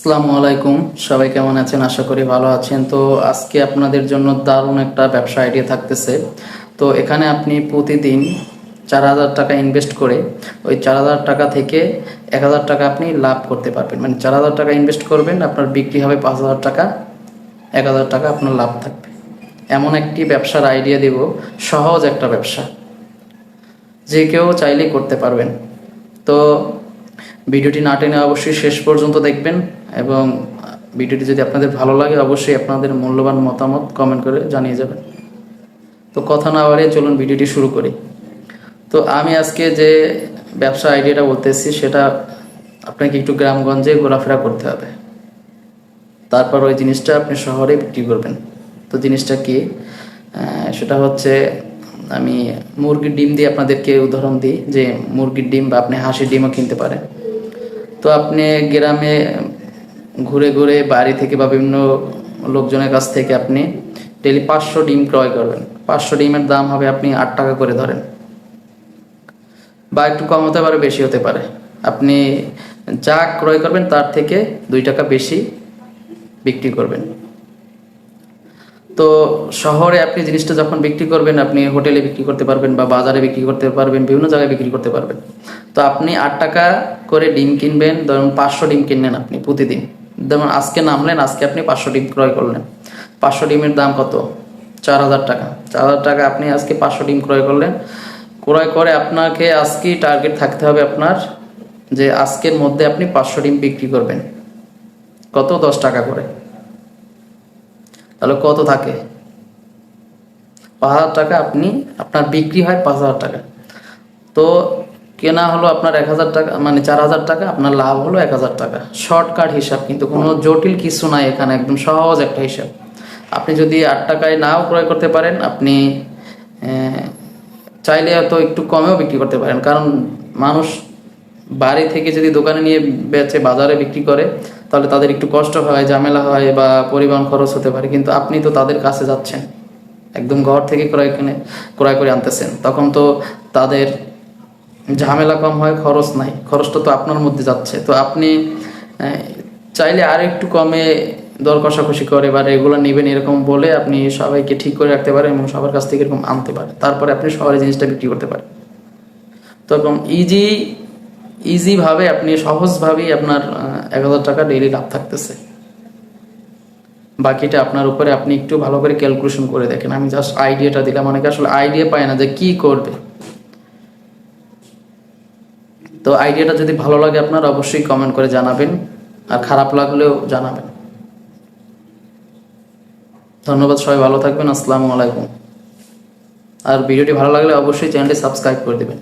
আসসালামু আলাইকুম। সবাই কেমন আছেন? আশা করি ভালো আছেন। তো আজকে আপনাদের জন্য দারুণ একটা ব্যবসা আইডিয়া থাকতেছে। তো এখানে আপনি প্রতিদিন 4,000 টাকা ইনভেস্ট করে ওই 4,000 টাকা থেকে 1,000 টাকা আপনি লাভ করতে পারবেন। মানে 4,000 টাকা ইনভেস্ট করবেন, আপনার বিক্রি হবে 5,000 টাকা, 1,000 টাকা আপনার লাভ থাকবে। এমন একটি ব্যবসার আইডিয়া দেব, সহজ একটা ব্যবসা, যে কেউ চাইলেই করতে পারবেন। তো ভিডিওটি না টেনে অবশ্যই শেষ পর্যন্ত দেখবেন, এবং ভিডিওটি যদি আপনাদের ভালো লাগে অবশ্যই আপনাদের মূল্যবান মতামত কমেন্ট করে জানিয়ে যাবেন। তো কথা না বাড়িয়ে চলুন ভিডিওটি শুরু করি। তো আমি আজকে যে ব্যবসা আইডিয়াটা বলতেছি সেটা আপনাকে একটু গ্রামগঞ্জে ঘোরাফেরা করতে হবে, তারপর ওই জিনিসটা আপনি শহরে বিক্রি করবেন। তো জিনিসটা কি? সেটা হচ্ছে, আমি মুরগির ডিম দিয়ে আপনাদেরকে উদাহরণ দিই, যে মুরগির ডিম বা আপনি হাঁসের ডিমও কিনতে পারেন। তো আপনি গ্রামে ঘুরে ঘুরে বাড়ি থেকে বা বিভিন্ন লোকজনের কাছ থেকে আপনি ডেলি 500 ডিম ক্রয় করবেন। 500 ডিমের দাম হবে আপনি 8 টাকা করে ধরেন, বা একটু কম হতে পারে, বেশি হতে পারে। আপনি যা ক্রয় করবেন তার থেকে 2 টাকা বেশি বিক্রি করবেন। তো শহরে আপনি জিনিসটা যখন বিক্রি করবেন, আপনি হোটেলে বিক্রি করতে পারবেন বা বাজারে বিক্রি করতে পারবেন, বিভিন্ন জায়গায় বিক্রি করতে পারবেন। তো আপনি 8 টাকা করে ডিম কিনবেন, ধরুন 500 ডিম কিনলেন আপনি প্রতিদিন। যেমন আজকে নামলেন, আজকে আপনি 500 ডিম ক্রয় করলেন। 500 ডিমের দাম কত? 4,000 টাকা। 4,000 টাকা আপনি আজকে 500 ডিম ক্রয় করলেন। ক্রয় করে আপনাকে আজকেই টার্গেট থাকতে হবে আপনার, যে আজকের মধ্যে আপনি 500 ডিম বিক্রি করবেন। কত? 10 টাকা করে। তাহলে কত থাকে? 5,000 টাকা। আপনি আপনার বিক্রি হয় 5,000 টাকা। তো কেনা হলো আপনার 1,000 টাকা, মানে 4,000 টাকা, আপনার লাভ হলো 1,000 টাকা। শর্টকাট হিসাব, কিন্তু কোনো জটিল কিছু নাই এখানে, একদম সহজ একটা হিসাব। আপনি যদি 8 টাকায় নাও ক্রয় করতে পারেন, আপনি চাইলে হয়তো একটু কমেও বিক্রি করতে পারেন, কারণ মানুষ বাড়ি থেকে যদি দোকানে নিয়ে বেচে বাজারে বিক্রি করে, তাহলে তাদের একটু কষ্ট হয়, ঝামেলা হয়, বা পরিবহন খরচ হতে পারে। কিন্তু আপনি তো তাদের কাছে যাচ্ছেন, একদম ঘর থেকে ক্রয় করে আনতেছেন, তখন তো তাদের ঝামেলা কম হয়, খরচ নাই, খরচটা তো আপনার মধ্যে যাচ্ছে। তো আপনি চাইলে আর একটু কমে দর কষাকষি করে বা রেগুলার নেবেন এরকম বলে আপনি সবাইকে ঠিক করে রাখতে পারেন, এবং সবার কাছ থেকে এরকম আনতে পারেন। তারপরে আপনি শহরে জিনিসটা বিক্রি করতে পারেন। তো এরকম ইজিভাবে আপনি সহজভাবেই আপনার 1,000 টাকা ডেইলি লাভ থাকতেছে। বাকিটা আপনার উপরে, আপনি একটু ভালো করে ক্যালকুলেশন করে দেখেন। আমি জাস্ট আইডিয়াটা দিলাম, অনেকে আসলে আইডিয়া পায় না যে কি করবে। তো আইডিয়াটা যদি ভালো লাগে আপনার, অবশ্যই কমেন্ট করে জানাবেন, আর খারাপ লাগলেও জানাবেন। ধন্যবাদ, সবাই ভালো থাকবেন। আসসালামু আলাইকুম। আর ভিডিওটি ভালো লাগলে অবশ্যই চ্যানেলটি সাবস্ক্রাইব করে দেবেন।